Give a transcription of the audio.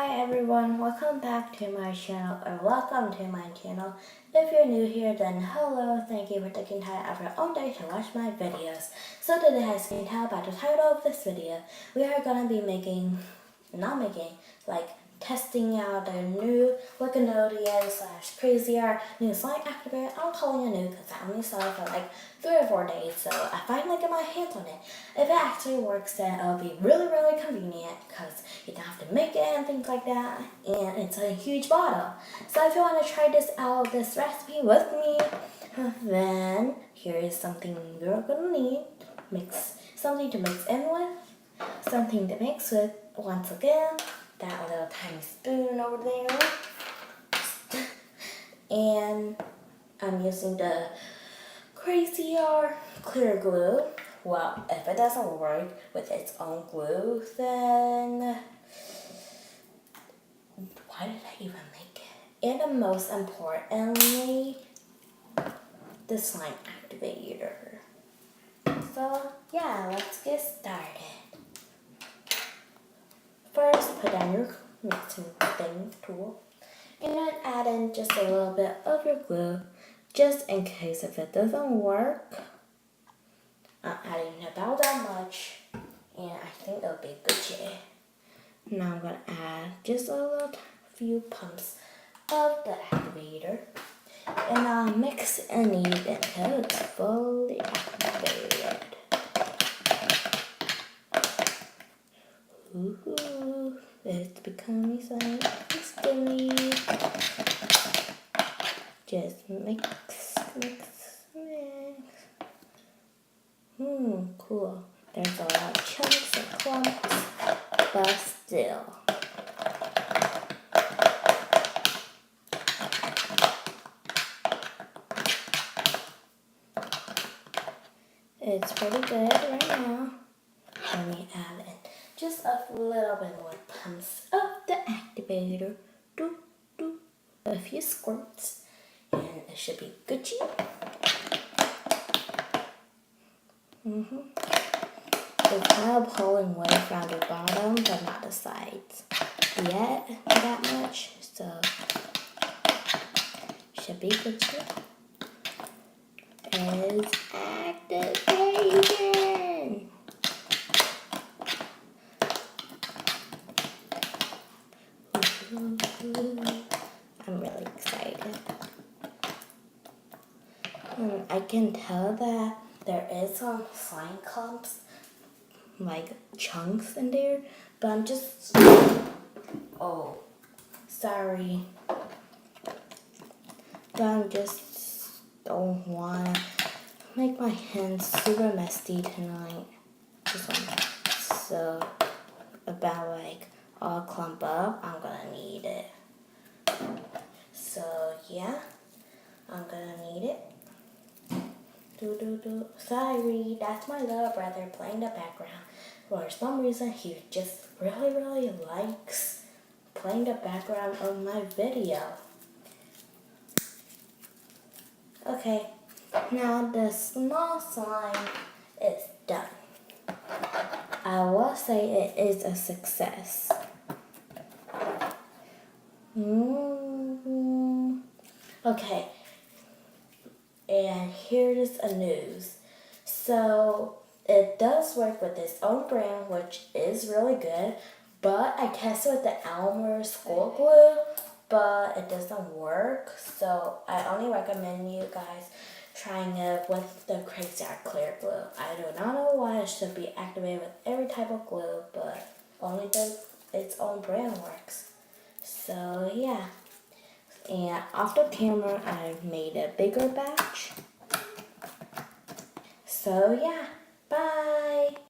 Hi everyone, welcome back to my channel, or welcome to my channel. If you're new here, then hello, thank you for taking time out of your own day to watch my videos. So today, as you can tell by the title of this video, we are gonna be testing out the new Crazart new slime activator. I'm calling it new because I only saw it for like 3 or 4 days, so I finally get my hands on it. If it actually works, then it'll be really convenient because you don't have to make it and things like that, and it's a huge bottle. So if you want to try this recipe with me, then here is something you're gonna need. Something to mix in with, something to mix with. Once again, that little tiny spoon over there. And I'm using the Crazart clear glue. Well, if it doesn't work with its own glue, then why did I even make it? And most importantly, the slime activator. So yeah, let's get started. First, put down your mixing tool and then add in just a little bit of your glue, just in case if it doesn't work. I'm adding about that much, and I think it'll be good. Now I'm gonna add just a few pumps of the activator, and I'll mix and knead until it's fully activated. Ooh, it's becoming so instantly. Just mix. Cool. There's a lot of chunks and clumps, but still. It's pretty good right now. Let me add in just a little bit more pumps of the activator. A few squirts, and it should be Gucci. It's kind of pulling away from the bottom, but not the sides yet that much, so should be Gucci. It's activation. I'm really excited. I can tell that there is some slime clumps, like chunks in there, but I'm just, oh, sorry. But I just don't want to make my hands super messy tonight. So about like all clump up, I'm gonna need it. So yeah, I'm gonna need it. Sorry, that's my little brother playing the background. For some reason, he just really likes playing the background of my video. Okay, now the small slime is done. I will say it is a success. Okay, and here's a news. So it does work with its own brand, which is really good, but I tested with the Elmer school glue, but it doesn't work. So I only recommend you guys trying it with the Crazart clear glue. I do not know why it should be activated with every type of glue, but only its own brand works. So yeah. And off the camera, I made a bigger batch. So yeah, bye!